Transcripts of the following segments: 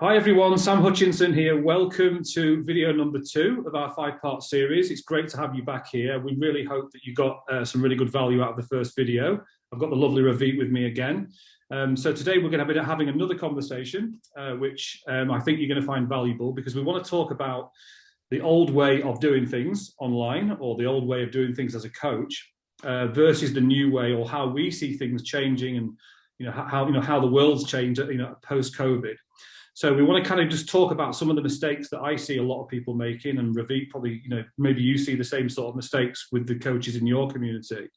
Hi everyone, Sam Hutchinson here. Welcome to video number 2 of our 5-part series. It's great to have you back here. We really hope that you got some really good value out of the first video. I've got the lovely Ravit with me again. So today we're going to be having another conversation, which I think you're going to find valuable because we want to talk about the old way of doing things online or the old way of doing things as a coach versus the new way, or how we see things changing, and how the world's changed post-COVID. So we want to kind of just talk about some of the mistakes that I see a lot of people making, and Ravit, probably, maybe you see the same sort of mistakes with the coaches in your community.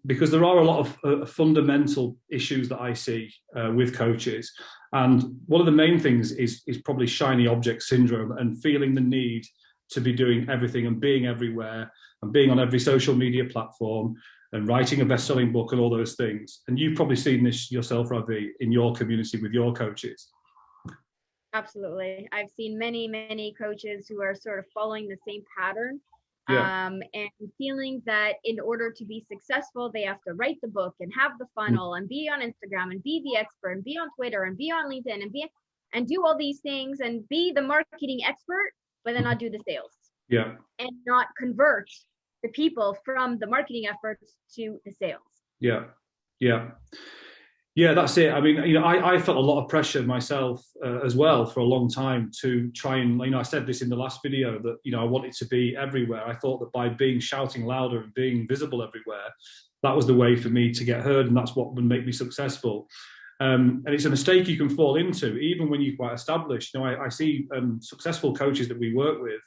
Because there are a lot of fundamental issues that I see with coaches. And one of the main things is probably shiny object syndrome and feeling the need to be doing everything and being everywhere and being on every social media platform and writing a best-selling book and all those things. And you've probably seen this yourself, Ravit, in your community with your coaches. Absolutely. I've seen many coaches who are sort of following the same pattern, and feeling that in order to be successful, they have to write the book and have the funnel and be on Instagram and be the expert and be on Twitter and be on LinkedIn and do all these things and be the marketing expert, but then not do the sales. Yeah. And not convert the people from the marketing efforts to the sales. Yeah. Yeah. Yeah, that's it. I mean, I felt a lot of pressure myself as well for a long time to try and, I said this in the last video that, I wanted to be everywhere. I thought that by shouting louder and being visible everywhere, that was the way for me to get heard, and that's what would make me successful. And it's a mistake you can fall into, even when you're quite established. I see successful coaches that we work with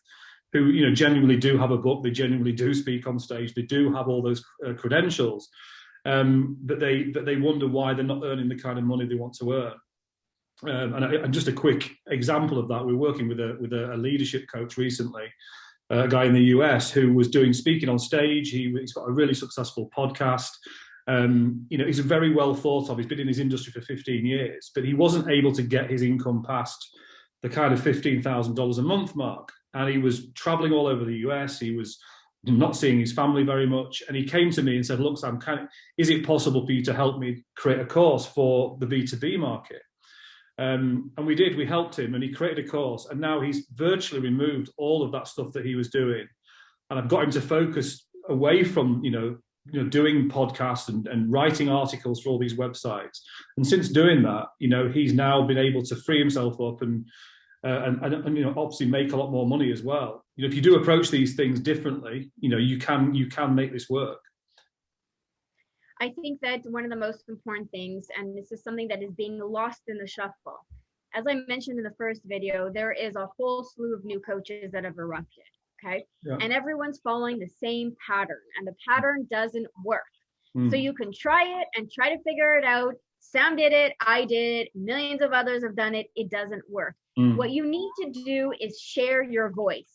who, genuinely do have a book, they genuinely do speak on stage, they do have all those credentials. But they wonder why they're not earning the kind of money they want to earn. And just a quick example of that, we're working with a leadership coach recently, a guy in the US who was doing speaking on stage. He's got a really successful podcast. He's very well thought of. He's been in his industry for 15 years, but he wasn't able to get his income past the kind of $15,000 a month mark. And he was traveling all over the US. He was not seeing his family very much. And he came to me and said, look, Sam, is it possible for you to help me create a course for the B2B market? And we did. We helped him, and he created a course. And now he's virtually removed all of that stuff that he was doing. And I've got him to focus away from, doing podcasts and writing articles for all these websites. And since doing that, he's now been able to free himself up and obviously make a lot more money as well. If you do approach these things differently, you can make this work. I think that one of the most important things, and this is something that is being lost in the shuffle, as I mentioned in the first video, there is a whole slew of new coaches that have erupted. Okay. Yeah. And everyone's following the same pattern, and the pattern doesn't work. So you can try it and try to figure it out. Sam did it, I did it, millions of others have done it. It doesn't work. What you need to do is share your voice.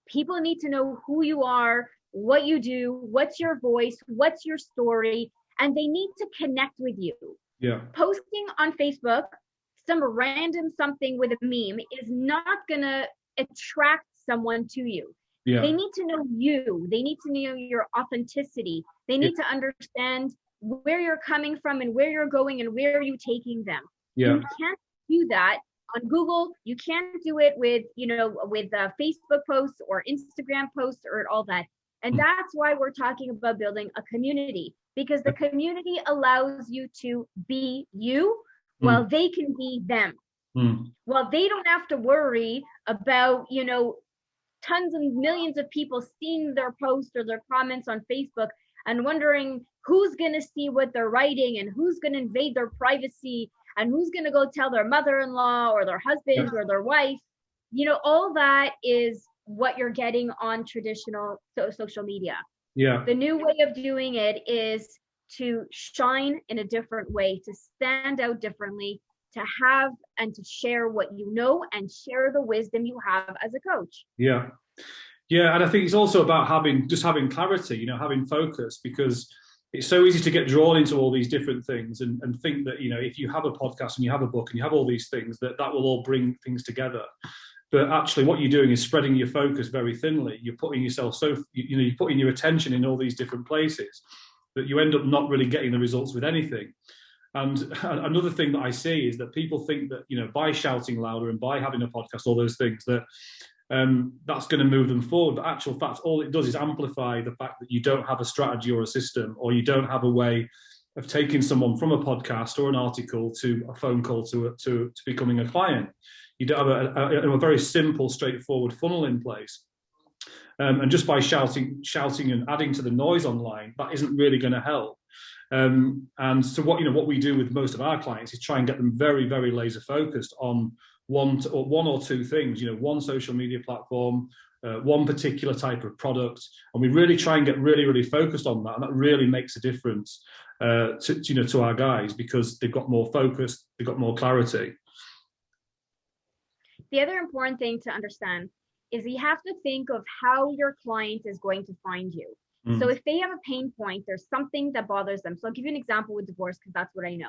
People need to know who you are, what you do, what's your voice, what's your story, and they need to connect with you. Yeah. Posting on Facebook some random something with a meme is not gonna attract someone to you. Yeah. They need to know you. They need to know your authenticity. They need to understand where you're coming from and where you're going and where you're taking them. Yeah. You can't do that on Google. You can't do it with, with Facebook posts or Instagram posts or all that. And that's why we're talking about building a community, because the community allows you to be you while they can be them. While they don't have to worry about, tons and millions of people seeing their posts or their comments on Facebook and wondering who's going to see what they're writing and who's going to invade their privacy and who's going to go tell their mother-in-law or their husband or their wife. All that is what you're getting on traditional social media. Yeah. The new way of doing it is to shine in a different way, to stand out differently, to have and to share what you know and share the wisdom you have as a coach. Yeah. Yeah. And I think it's also about having clarity, having focus, because it's so easy to get drawn into all these different things and think that, if you have a podcast and you have a book and you have all these things, that will all bring things together. But actually what you're doing is spreading your focus very thinly. You're putting yourself you're putting your attention in all these different places that you end up not really getting the results with anything. And another thing that I see is that people think that, you know, by shouting louder and by having a podcast, all those things, that that's going to move them forward. But actual fact, all it does is amplify the fact that you don't have a strategy or a system, or you don't have a way of taking someone from a podcast or an article to a phone call to becoming a client. You don't have a very simple, straightforward funnel in place. And just by shouting and adding to the noise online, that isn't really going to help. And so what we do with most of our clients is try and get them very, very laser focused on one or two things. You know, one social media platform, one particular type of product, and we really try and get really, really focused on that. And that really makes a difference to our guys, because they've got more focus, they've got more clarity. The other important thing to understand is you have to think of how your client is going to find you. So if they have a pain point, there's something that bothers them. So I'll give you an example with divorce, because that's what I know.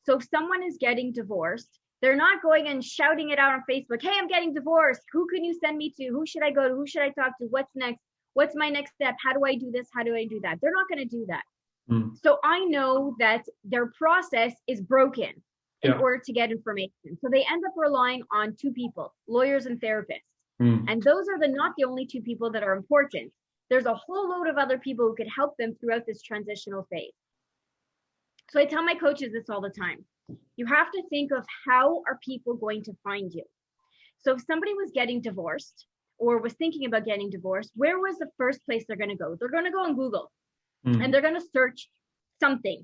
So if someone is getting divorced, they're not going and shouting it out on Facebook, hey, I'm getting divorced. Who can you send me to? Who should I go to? Who should I talk to? What's next? What's my next step? How do I do this? How do I do that? They're not going to do that. So I know that their process is broken in order to get information. So they end up relying on two people, lawyers and therapists. And those are not the only two people that are important. There's a whole load of other people who could help them throughout this transitional phase. So I tell my coaches this all the time. You have to think of, how are people going to find you? So if somebody was getting divorced or was thinking about getting divorced, where was the first place they're going to go? They're going to go on Google and they're going to search something.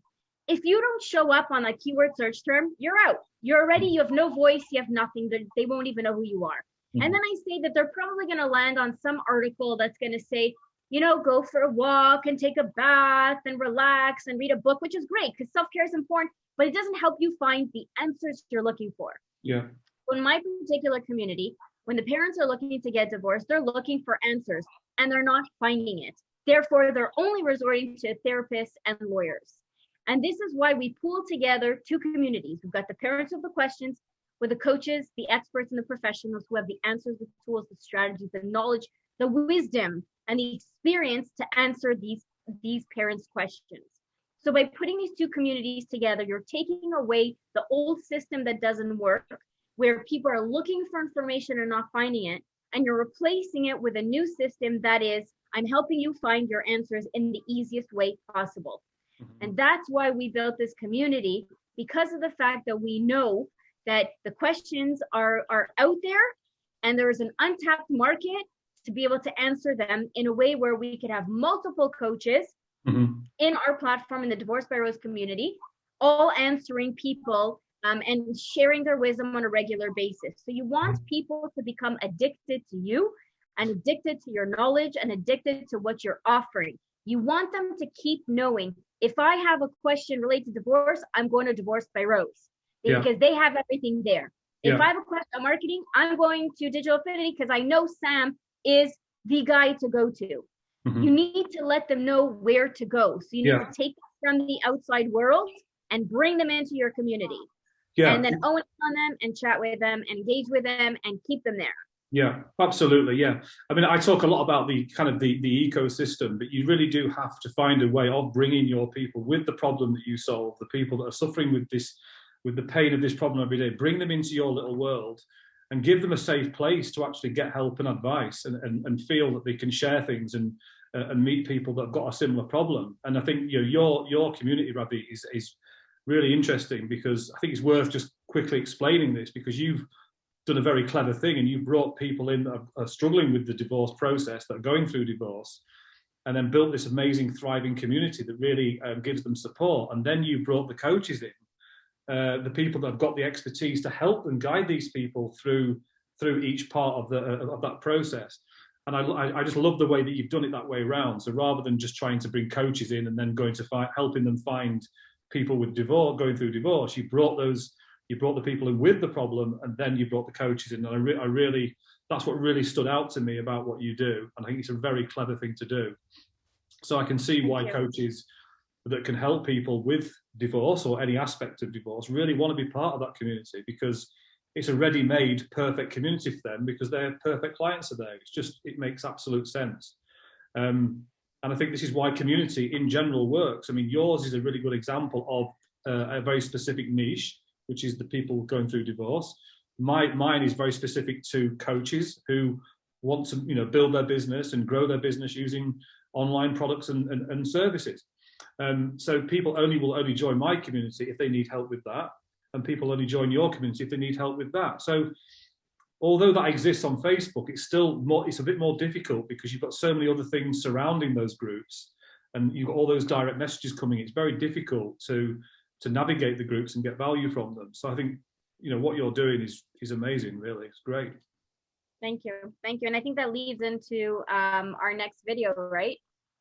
If you don't show up on a keyword search term, you're out. You have no voice, you have nothing. They won't even know who you are. And then I say that they're probably going to land on some article that's going to say, you know, go for a walk and take a bath and relax and read a book, which is great because self-care is important, but it doesn't help you find the answers you're looking for. Yeah. In my particular community, when the parents are looking to get divorced, they're looking for answers and they're not finding it. Therefore, they're only resorting to therapists and lawyers. And this is why we pool together two communities. We've got the parents with the questions, with the coaches, the experts, and the professionals who have the answers, the tools, the strategies, the knowledge, the wisdom, and the experience to answer these parents' questions. So by putting these two communities together, you're taking away the old system that doesn't work, where people are looking for information and not finding it, and you're replacing it with a new system that is, I'm helping you find your answers in the easiest way possible. And that's why we built this community, because of the fact that we know that the questions are out there and there is an untapped market to be able to answer them in a way where we could have multiple coaches in our platform, in the Divorced by Rose community, all answering people and sharing their wisdom on a regular basis. So you want people to become addicted to you and addicted to your knowledge and addicted to what you're offering. You want them to keep knowing, if I have a question related to divorce, I'm going to Divorced by Rose because they have everything there. If I have a question on marketing, I'm going to Digital Affinity because I know Sam is the guy to go to. You need to let them know where to go. So you need to take them from the outside world and bring them into your community. And then own on them and chat with them and engage with them and keep them there. Yeah, absolutely. Yeah. I mean, I talk a lot about the kind of the ecosystem, but you really do have to find a way of bringing your people with the problem that you solve, the people that are suffering with the pain of this problem every day, bring them into your little world and give them a safe place to actually get help and advice and feel that they can share things and meet people that have got a similar problem. And I think, you know, your community, Rabih, is really interesting, because I think it's worth just quickly explaining this, because you've done a very clever thing and you brought people in that are struggling with the divorce process, that are going through divorce, and then built this amazing, thriving community that really gives them support. And then you brought the coaches in, the people that have got the expertise to help and guide these people through each part of that process. And I just love the way that you've done it that way around. So rather than just trying to bring coaches in and then going to helping them find people with divorce, going through divorce, you brought the people in with the problem, and then you brought the coaches in. And I really, that's what really stood out to me about what you do. And I think it's a very clever thing to do. So I can see why coaches that can help people with divorce or any aspect of divorce really want to be part of that community, because it's a ready-made perfect community for them, because their perfect clients are there. It makes absolute sense. And I think this is why community in general works. I mean, yours is a really good example of a very specific niche, which is the people going through divorce. Mine is very specific to coaches who want to, build their business and grow their business using online products and services. So people will only join my community if they need help with that, and people only join your community if they need help with that. So although that exists on Facebook, it's a bit more difficult because you've got so many other things surrounding those groups, and you've got all those direct messages coming. It's very difficult to navigate the groups and get value from them. So I think, what you're doing is amazing, really. It's great. Thank you. And I think that leads into our next video, right?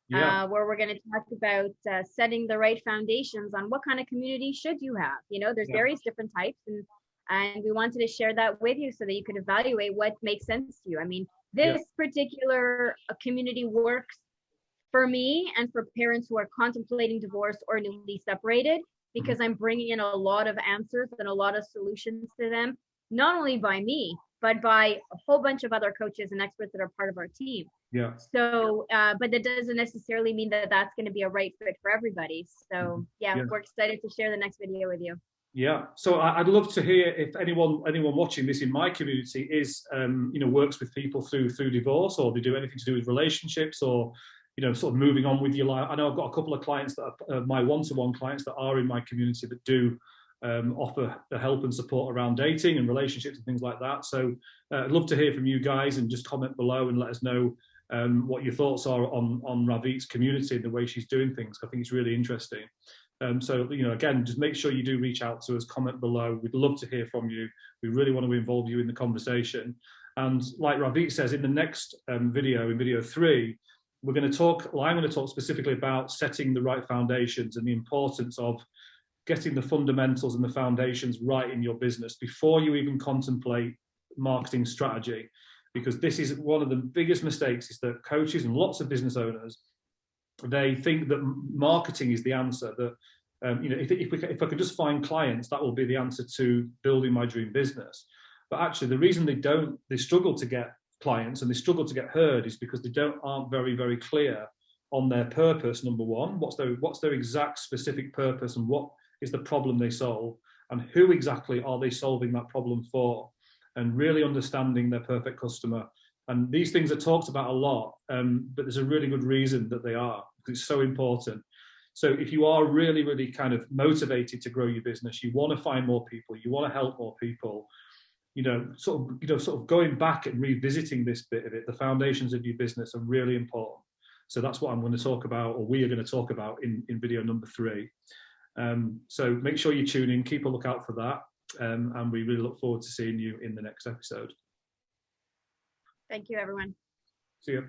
Yeah. Where we're going to talk about setting the right foundations on what kind of community should you have. There's various different types, and we wanted to share that with you so that you could evaluate what makes sense to you. I mean, this particular community works for me and for parents who are contemplating divorce or newly separated, because I'm bringing in a lot of answers and a lot of solutions to them, not only by me, but by a whole bunch of other coaches and experts that are part of our team. Yeah. So, but that doesn't necessarily mean that that's going to be a right fit for everybody. So we're excited to share the next video with you. Yeah. So I'd love to hear if anyone watching this in my community is, works with people through divorce, or they do anything to do with relationships, or, sort of moving on with your life. I know I've got a couple of clients that are my one-to-one clients that are in my community that do offer the help and support around dating and relationships and things like that. So I'd love to hear from you guys, and just comment below and let us know what your thoughts are on Ravit's community and the way she's doing things. I think it's really interesting. So, again, just make sure you do reach out to us, comment below. We'd love to hear from you. We really want to involve you in the conversation. And like Ravit says, in the next video, in video 3, I'm going to talk specifically about setting the right foundations and the importance of getting the fundamentals and the foundations right in your business before you even contemplate marketing strategy. Because this is one of the biggest mistakes, is that coaches and lots of business owners, they think that marketing is the answer, that if I could just find clients, that will be the answer to building my dream business. But actually, the reason they struggle to get clients and they struggle to get heard is because they aren't very, very clear on their purpose. Number one, what's their exact specific purpose, and what is the problem they solve, and who exactly are they solving that problem for, and really understanding their perfect customer. And these things are talked about a lot, but there's a really good reason that they are, because it's so important. So if you are really, really kind of motivated to grow your business, you want to find more people, you want to help more people, sort of going back and revisiting this bit of it, the foundations of your business are really important. So that's what I'm going to talk about, or we are going to talk about in video number 3. So make sure you tune in, keep a lookout for that. And we really look forward to seeing you in the next episode. Thank you, everyone. See you.